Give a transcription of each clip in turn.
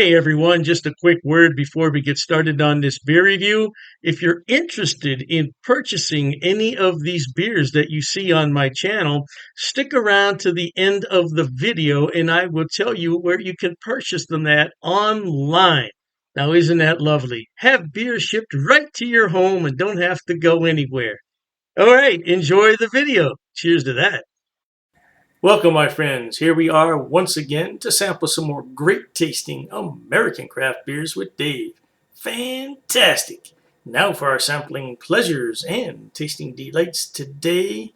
Hey everyone, just a quick word before we get started on this beer review. If you're interested in purchasing any of these beers that you see on my channel, stick around to the end of the video and I will tell you where you can purchase them at online. Now, isn't that lovely? Have beer shipped right to your home and don't have to go anywhere. All right, enjoy the video. Cheers to that. Welcome, my friends. Here we are once again to sample some more great tasting American craft beers with Dave. Fantastic. Now for our sampling pleasures and tasting delights today.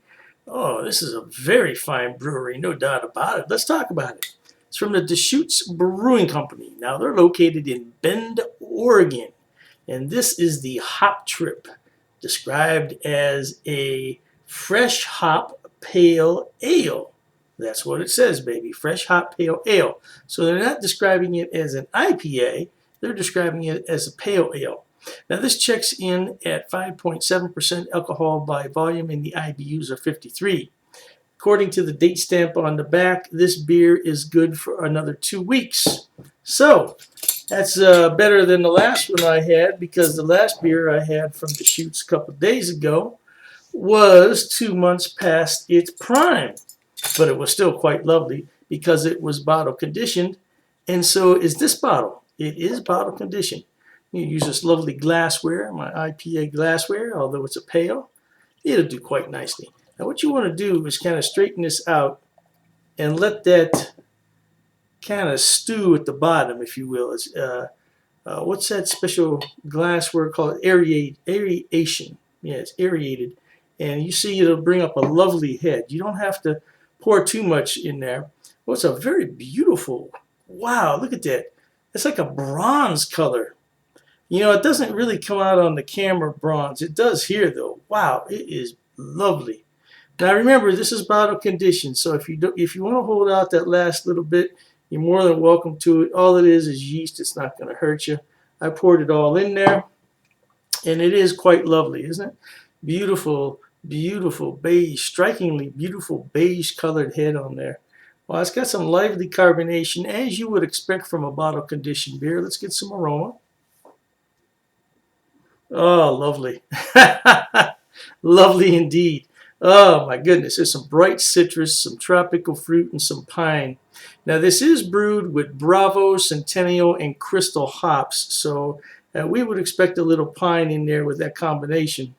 Oh, this is a very fine brewery, no doubt about it. Let's talk about it. It's from the Deschutes Brewing Company. Now they're located in Bend, Oregon. And this is the Hop Trip, described as a fresh hop pale ale. That's what it says, baby. Fresh hop pale ale. So they're not describing it as an IPA. They're describing it as a pale ale. Now this checks in at 5.7% alcohol by volume and the IBUs are 53. According to the date stamp on the back, this beer is good for another 2 weeks. So that's better than the last one I had, because the last beer I had from Deschutes a couple of days ago was 2 months past its prime. But it was still quite lovely because it was bottle conditioned, and so is this bottle. It is bottle conditioned. You use this lovely glassware, my IPA glassware, although it's a pale. It'll do quite nicely. Now what you want to do is kind of straighten this out and let that kind of stew at the bottom, if you will. It's, what's that special glassware called? Aeration. Yeah, it's aerated. And you see it'll bring up a lovely head. You don't have to pour too much in there. Well, it's a very beautiful, wow, look at that. It's like a bronze color. You know, it doesn't really come out on the camera bronze. It does here though. Wow, it is lovely. Now remember, this is bottle conditioned, so if you want to hold out that last little bit, you're more than welcome to it. All it is yeast. It's not going to hurt you. I poured it all in there, and it is quite lovely, isn't it? Beautiful, beautiful beige, strikingly beautiful beige colored head on there. Well, it's got some lively carbonation, as you would expect from a bottle conditioned beer. Let's get some aroma. Oh, lovely. Lovely indeed. Oh my goodness, there's some bright citrus, some tropical fruit, and some pine. Now this is brewed with Bravo, Centennial, and Crystal hops, so we would expect a little pine in there with that combination.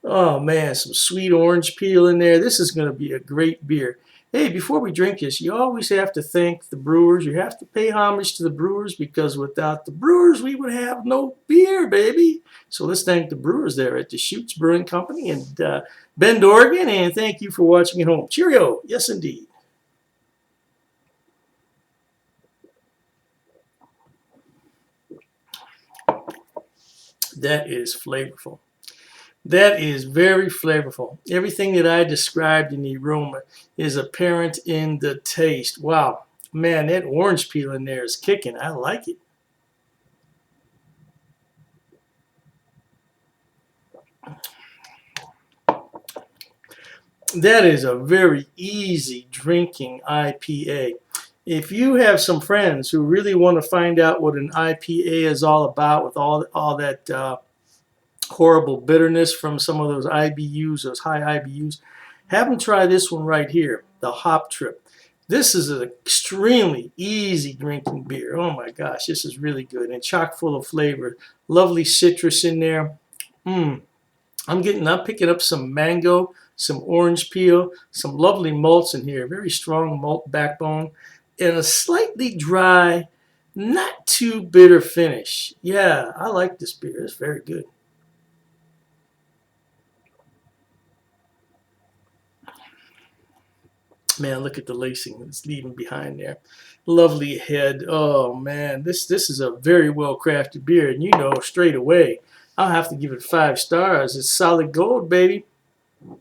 Oh man, some sweet orange peel in there. This is going to be a great beer. Hey, before we drink this, you always have to thank the brewers. You have to pay homage to the brewers, because without the brewers, we would have no beer, baby. So let's thank the brewers there at Deschutes Brewing Company in Bend, Oregon, and thank you for watching at home. Cheerio. Yes, indeed. That is flavorful. That is very flavorful. Everything that I described in the aroma is apparent in the taste. Wow. Man, that orange peel in there is kicking. I like it. That is a very easy drinking IPA. If you have some friends who really want to find out what an IPA is all about, with all that horrible bitterness from some of those IBUs, those high IBUs, have them try this one right here, the Hop Trip. This is an extremely easy drinking beer. Oh my gosh, this is really good and chock full of flavor. Lovely citrus in there. I'm picking up some mango, some orange peel, some lovely malts in here. Very strong malt backbone, and a slightly dry, not too bitter finish. Yeah, I like this beer. It's very good. Man, look at the lacing that's leaving behind there. Lovely head. Oh man, this is a very well crafted beer, and you know straight away I'll have to give it 5 stars. It's solid gold, baby.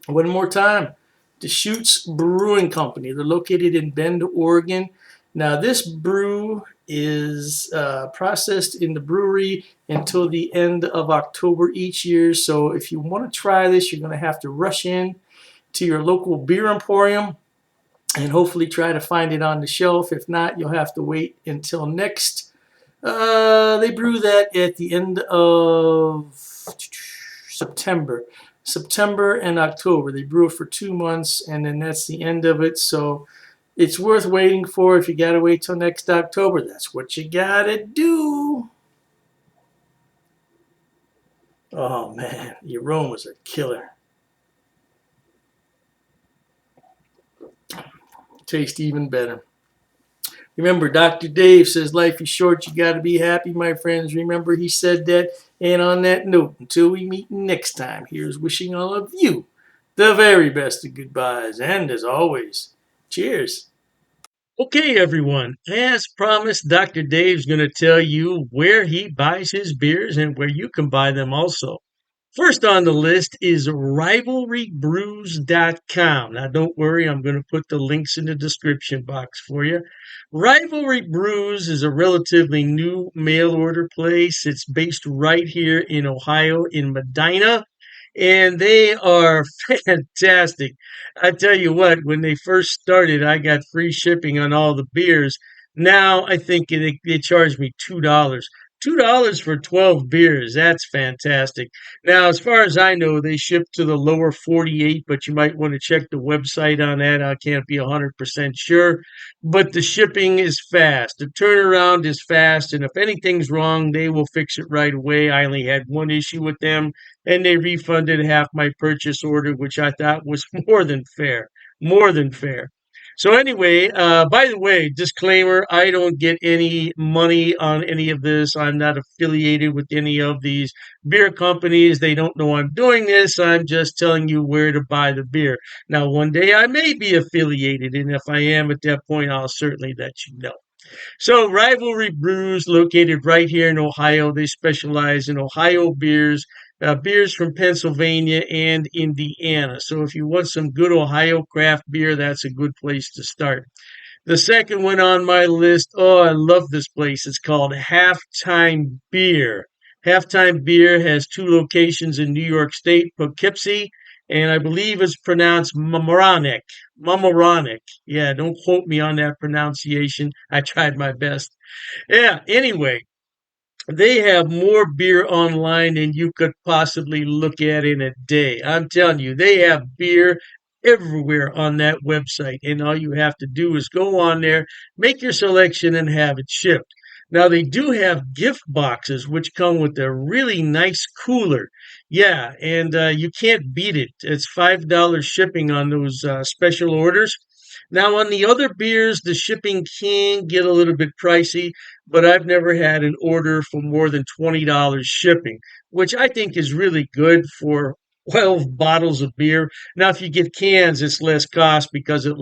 One more time, Deschutes Brewing Company. They're located in Bend, Oregon. Now this brew is processed in the brewery until the end of October each year. So if you want to try this, you're going to have to rush in to your local beer emporium and hopefully try to find it on the shelf. If not, you'll have to wait until next. They brew that at the end of September. September and October. They brew it for 2 months, and then that's the end of it. So it's worth waiting for. If you got to wait till next October, that's what you got to do. Oh, man. The aromas are killer. Taste even better. Remember, Dr. Dave says life is short. You got to be happy, my friends. Remember, he said that. And on that note, until we meet next time, here's wishing all of you the very best of goodbyes. And as always, cheers. Okay, everyone. As promised, Dr. Dave's going to tell you where he buys his beers and where you can buy them also. First on the list is rivalrybrews.com. Now, don't worry, I'm going to put the links in the description box for you. Rivalry Brews is a relatively new mail order place. It's based right here in Ohio, in Medina, and they are fantastic. I tell you what, when they first started, I got free shipping on all the beers. Now I think they charge me $2. $2 for 12 beers. That's fantastic. Now, as far as I know, they ship to the lower 48, but you might want to check the website on that. I can't be 100% sure, but the shipping is fast. The turnaround is fast, and if anything's wrong, they will fix it right away. I only had one issue with them, and they refunded half my purchase order, which I thought was more than fair. More than fair. So anyway, by the way, disclaimer, I don't get any money on any of this. I'm not affiliated with any of these beer companies. They don't know I'm doing this. I'm just telling you where to buy the beer. Now, one day I may be affiliated, and if I am at that point, I'll certainly let you know. So, Rivalry Brews, located right here in Ohio, they specialize in Ohio beers, beers from Pennsylvania and Indiana. So, if you want some good Ohio craft beer, that's a good place to start. The second one on my list, oh, I love this place. It's called Halftime Beer. Halftime Beer has two locations in New York State, Poughkeepsie, and I believe it's pronounced Mamaroneck. Mamaroneck. Yeah, don't quote me on that pronunciation. I tried my best. Yeah, anyway, they have more beer online than you could possibly look at in a day. I'm telling you, they have beer everywhere on that website. And all you have to do is go on there, make your selection, and have it shipped. Now, they do have gift boxes, which come with a really nice cooler. Yeah, and you can't beat it. It's $5 shipping on those special orders. Now, on the other beers, the shipping can get a little bit pricey, but I've never had an order for more than $20 shipping, which I think is really good for 12 bottles of beer. Now, if you get cans, it's less cost because it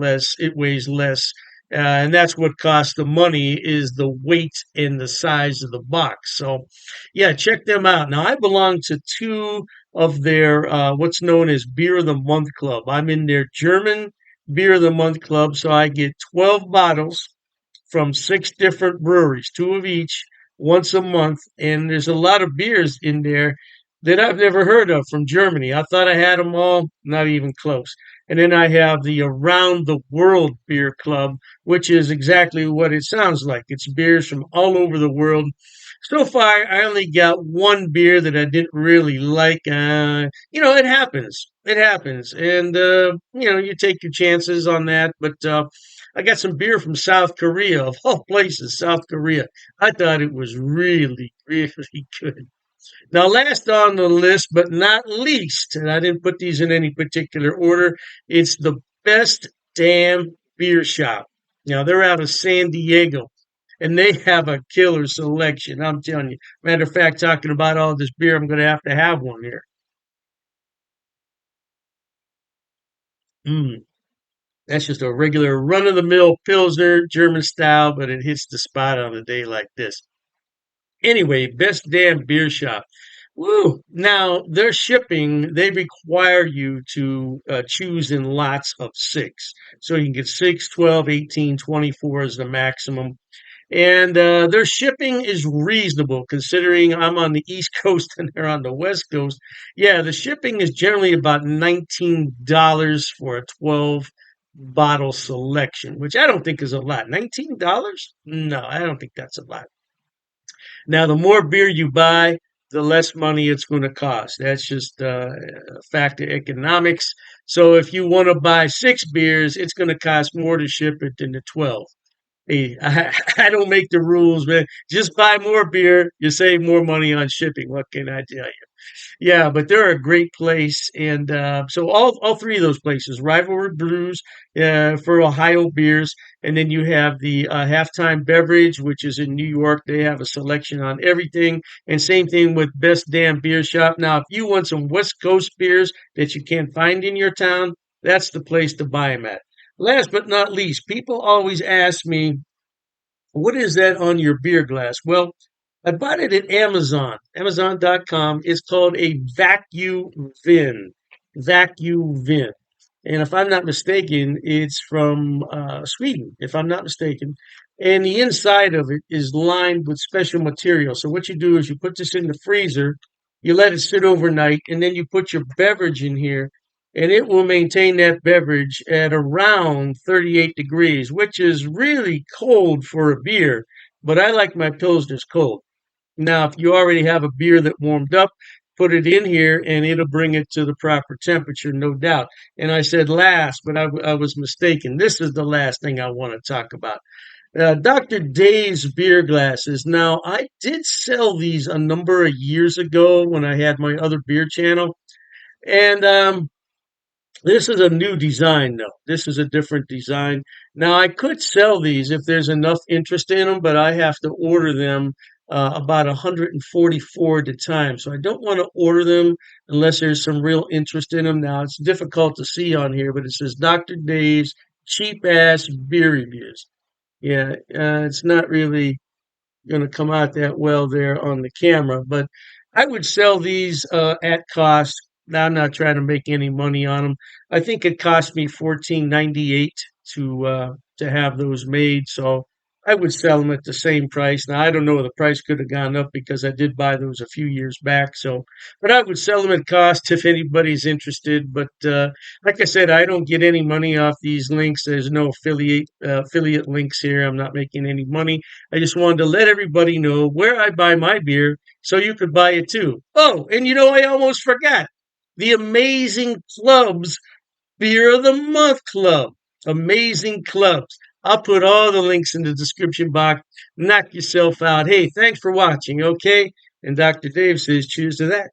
weighs less. And that's what costs the money is the weight and the size of the box. So, yeah, check them out. Now, I belong to two of their what's known as Beer of the Month Club. I'm in their German Beer of the Month Club, so I get 12 bottles from six different breweries, two of each, once a month. And there's a lot of beers in there that I've never heard of from Germany. I thought I had them all, not even close. And then I have the Around the World Beer Club, which is exactly what it sounds like. It's beers from all over the world. So far, I only got one beer that I didn't really like. It happens. It happens. And, you take your chances on that. But I got some beer from South Korea, of all places, South Korea. I thought it was really, really good. Now, last on the list, but not least, and I didn't put these in any particular order, it's the Best Damn Beer Shop. Now, they're out of San Diego, and they have a killer selection. I'm telling you. Matter of fact, talking about all this beer, I'm going to have one here. Mm, that's just a regular run of the mill Pilsner, German style, but it hits the spot on a day like this. Anyway, Best Damn Beer Shop. Woo! Now, their shipping, they require you to choose in lots of six. So you can get 6, 12, 18, 24 is the maximum. And their shipping is reasonable considering I'm on the East Coast and they're on the West Coast. Yeah, the shipping is generally about $19 for a 12 bottle selection, which I don't think is a lot. $19? No, I don't think that's a lot. Now, the more beer you buy, the less money it's going to cost. That's just a fact of economics. So if you want to buy six beers, it's going to cost more to ship it than the 12. Hey, I don't make the rules, man. Just buy more beer. You save more money on shipping. What can I tell you? Yeah, but they're a great place, and so all three of those places, Rivalry Brews for Ohio beers, and then you have the Halftime Beverage, which is in New York. They have a selection on everything, and same thing with Best Damn Beer Shop. Now, if you want some West Coast beers that you can't find in your town, that's the place to buy them at. Last but not least, people always ask me, what is that on your beer glass? Well, I bought it at Amazon, Amazon.com. It's called a vacuum vin. Vacuum vin. And if I'm not mistaken, it's from Sweden, if I'm not mistaken. And the inside of it is lined with special material. So what you do is you put this in the freezer, you let it sit overnight, and then you put your beverage in here, and it will maintain that beverage at around 38 degrees, which is really cold for a beer. But I like my pilsners cold. Now, if you already have a beer that warmed up, put it in here and it'll bring it to the proper temperature, no doubt. And I said last, but I was mistaken. This is the last thing I want to talk about. Dr. Dave's beer glasses. Now, I did sell these a number of years ago when I had my other beer channel. And this is a new design, though. This is a different design. Now, I could sell these if there's enough interest in them, but I have to order them about 144 at a time. So I don't want to order them unless there's some real interest in them. Now, it's difficult to see on here, but it says Dr. Dave's cheap ass beer reviews. Yeah, it's not really going to come out that well there on the camera. But I would sell these at cost. Now I'm not trying to make any money on them. I think it cost me 14.98 to have those made. So I would sell them at the same price. Now I don't know, the price could have gone up because I did buy those a few years back. So, but I would sell them at cost if anybody's interested. But like I said, I don't get any money off these links. There's no affiliate links here. I'm not making any money. I just wanted to let everybody know where I buy my beer so you could buy it too. Oh, and you know, I almost forgot the Amazing Clubs Beer of the Month Club. Amazing Clubs. I'll put all the links in the description box. Knock yourself out. Hey, thanks for watching, okay? And Dr. Dave says cheers to that.